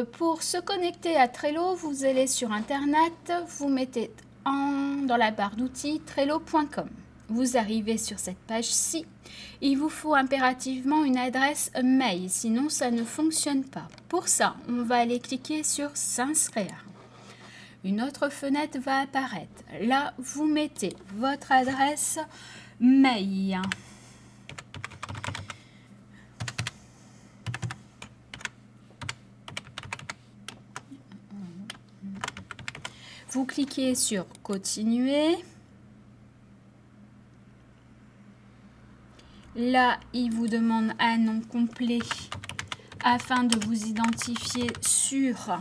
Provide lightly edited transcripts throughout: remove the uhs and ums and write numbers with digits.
Pour se connecter à Trello, vous allez sur Internet, vous mettez dans la barre d'outils trello.com. Vous arrivez sur cette page-ci. Il vous faut impérativement une adresse mail, sinon ça ne fonctionne pas. Pour ça, on va aller cliquer sur S'inscrire. Une autre fenêtre va apparaître. Là, vous mettez votre adresse mail. Vous cliquez sur Continuer. Là, il vous demande un nom complet afin de vous identifier sur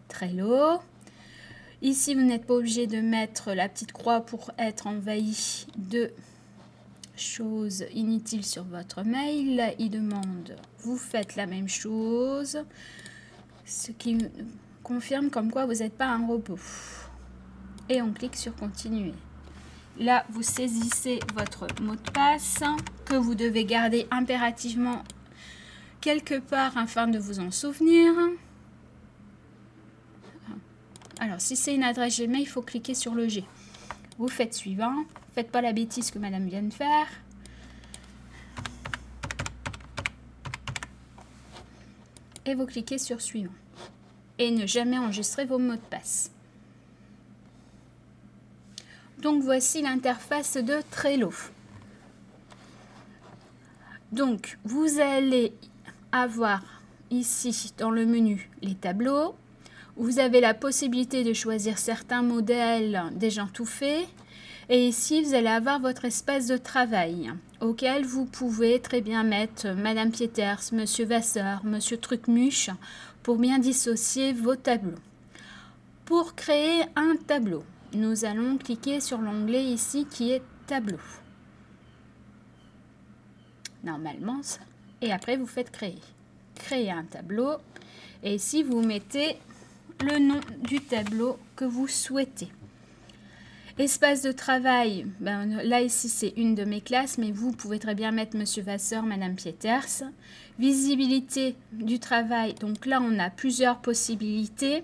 Trello. Ici, vous n'êtes pas obligé de mettre la petite croix pour être envahi de choses inutiles sur votre mail. Là, il demande, vous faites la même chose, ce qui confirme comme quoi vous n'êtes pas un robot. Et on clique sur Continuer. Là, vous saisissez votre mot de passe que vous devez garder impérativement quelque part afin de vous en souvenir. Alors, si c'est une adresse Gmail, il faut cliquer sur le G. Vous faites suivant. Faites pas la bêtise que madame vient de faire. Et vous cliquez sur suivant. Et ne jamais enregistrer vos mots de passe. Donc, voici l'interface de Trello. Donc, vous allez avoir ici dans le menu les tableaux. Vous avez la possibilité de choisir certains modèles déjà tout faits. Et ici, vous allez avoir votre espace de travail auquel vous pouvez très bien mettre Madame Pieters, Monsieur Vasseur, Monsieur Trucmuche pour bien dissocier vos tableaux. Pour créer un tableau, nous allons cliquer sur l'onglet ici qui est Tableau. Normalement, ça. Et après, vous faites Créer. Créer un tableau. Et ici, vous mettez le nom du tableau que vous souhaitez. Espace de travail, là ici c'est une de mes classes, mais vous pouvez très bien mettre Monsieur Vasseur, Madame Pieters. Visibilité du travail, donc là on a plusieurs possibilités.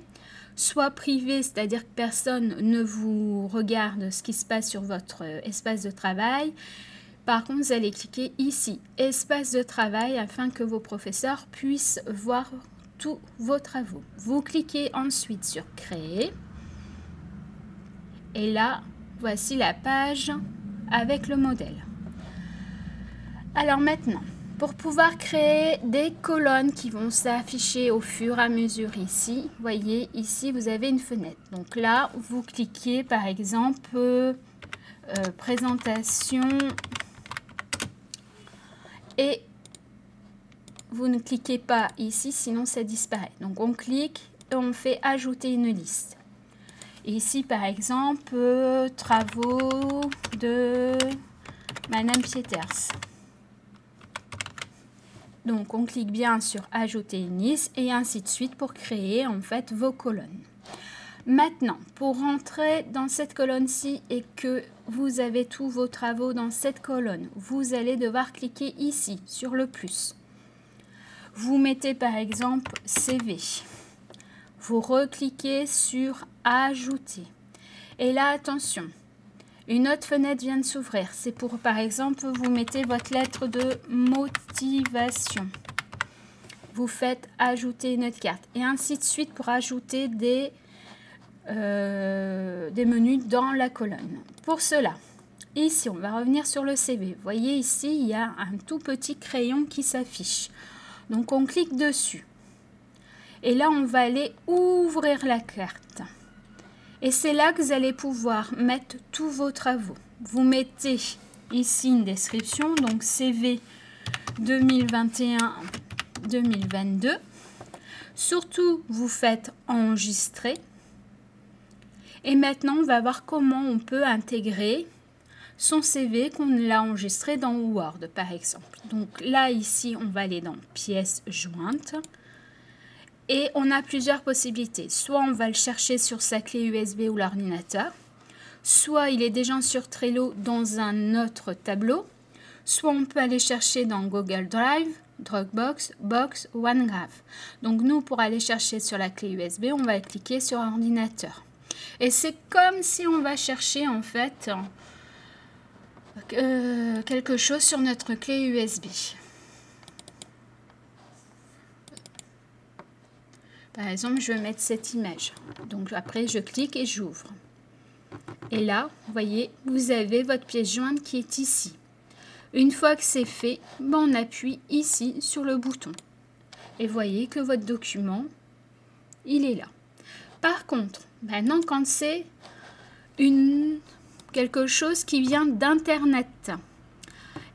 Soit privé, c'est-à-dire que personne ne vous regarde ce qui se passe sur votre espace de travail. Par contre, vous allez cliquer ici, espace de travail, afin que vos professeurs puissent voir tous vos travaux. Vous cliquez ensuite sur Créer. Et là, voici la page avec le modèle. Alors maintenant, pour pouvoir créer des colonnes qui vont s'afficher au fur et à mesure ici, voyez, ici vous avez une fenêtre. Donc là, vous cliquez par exemple présentation et vous ne cliquez pas ici, sinon ça disparaît. Donc on clique et on fait ajouter une liste. Ici, par exemple, travaux de Madame Pieters. Donc, on clique bien sur ajouter une liste et ainsi de suite pour créer en fait vos colonnes. Maintenant, pour rentrer dans cette colonne-ci et que vous avez tous vos travaux dans cette colonne, vous allez devoir cliquer ici sur le plus. Vous mettez par exemple CV. Vous recliquez sur Ajouter. Et là, attention, une autre fenêtre vient de s'ouvrir. C'est pour, par exemple, vous mettez votre lettre de motivation. Vous faites Ajouter une autre carte. Et ainsi de suite pour ajouter des menus dans la colonne. Pour cela, ici, on va revenir sur le CV. Vous voyez ici, il y a un tout petit crayon qui s'affiche. Donc, on clique dessus. Et là, on va aller ouvrir la carte. Et c'est là que vous allez pouvoir mettre tous vos travaux. Vous mettez ici une description, donc CV 2021-2022. Surtout, vous faites enregistrer. Et maintenant, on va voir comment on peut intégrer son CV qu'on l'a enregistré dans Word, par exemple. Donc là, ici, on va aller dans pièces jointes. Et on a plusieurs possibilités. Soit on va le chercher sur sa clé USB ou l'ordinateur. Soit il est déjà sur Trello dans un autre tableau. Soit on peut aller chercher dans Google Drive. Dropbox, Box, OneDrive. Donc nous, pour aller chercher sur la clé USB, on va cliquer sur ordinateur. Et c'est comme si on va chercher en fait quelque chose sur notre clé USB. Par exemple, je vais mettre cette image. Donc après, je clique et j'ouvre. Et là, vous voyez, vous avez votre pièce jointe qui est ici. Une fois que c'est fait, on appuie ici sur le bouton. Et voyez que votre document, il est là. Par contre, maintenant quand c'est quelque chose qui vient d'Internet,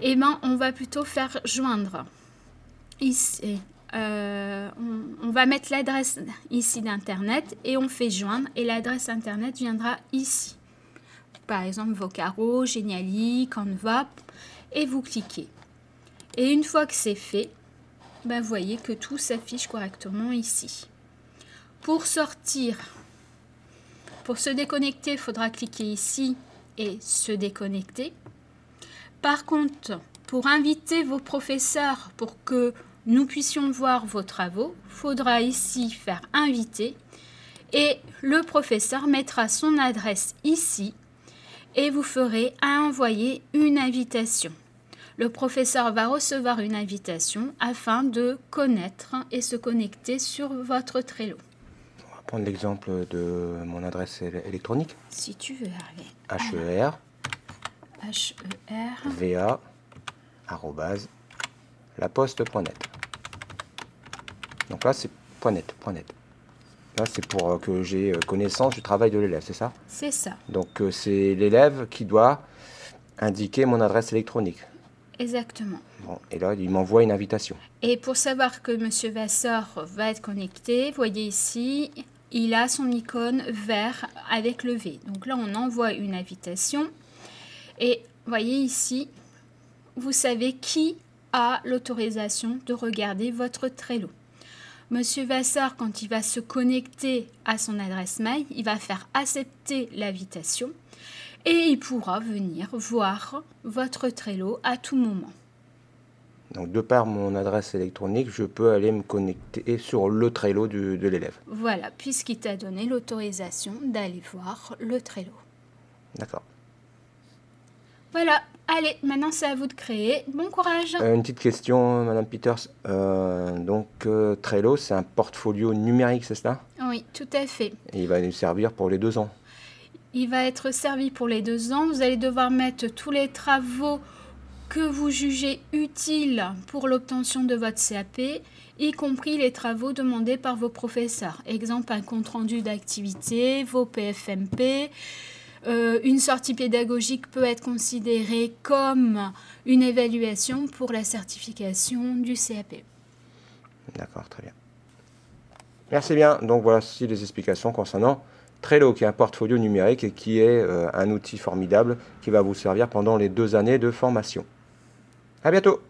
eh ben, on va plutôt faire joindre. Ici, on va mettre l'adresse ici d'Internet et on fait joindre et l'adresse Internet viendra ici. Par exemple, Vocaro, Geniali, Canva, et vous cliquez. Et une fois que c'est fait, vous voyez que tout s'affiche correctement ici. Pour sortir, pour se déconnecter, il faudra cliquer ici et se déconnecter. Par contre, pour inviter vos professeurs pour que nous puissions voir vos travaux, il faudra ici faire inviter et le professeur mettra son adresse ici et vous ferez à envoyer une invitation. Le professeur va recevoir une invitation afin de connaître et se connecter sur votre Trello. On va prendre l'exemple de mon adresse électronique. Si tu veux, Hervé. HER.va@laposte.net. Donc là, c'est .net. Là, c'est pour que j'ai connaissance du travail de l'élève, c'est ça? C'est ça. Donc, c'est l'élève qui doit indiquer mon adresse électronique. Exactement. Bon, et là, il m'envoie une invitation. Et pour savoir que M. Vasseur va être connecté, vous voyez ici, il a son icône vert avec le V. Donc là, on envoie une invitation. Et vous voyez ici, vous savez qui a l'autorisation de regarder votre Trello. Monsieur Vasseur, quand il va se connecter à son adresse mail, il va faire accepter l'invitation et il pourra venir voir votre Trello à tout moment. Donc, de par mon adresse électronique, je peux aller me connecter sur le Trello de l'élève. Voilà, puisqu'il t'a donné l'autorisation d'aller voir le Trello. D'accord. Voilà, allez, maintenant c'est à vous de créer. Bon courage. Une petite question, Madame Peters. Trello, c'est un portfolio numérique, c'est cela? Oui, tout à fait. Et il va nous servir pour les 2 ans. Il va être servi pour les 2 ans. Vous allez devoir mettre tous les travaux que vous jugez utiles pour l'obtention de votre CAP, y compris les travaux demandés par vos professeurs. Exemple, un compte-rendu d'activité, vos PFMP. Une sortie pédagogique peut être considérée comme une évaluation pour la certification du CAP. D'accord, très bien. Merci bien. Donc, voici les explications concernant Trello, qui est un portfolio numérique et qui est un outil formidable qui va vous servir pendant les 2 années de formation. À bientôt!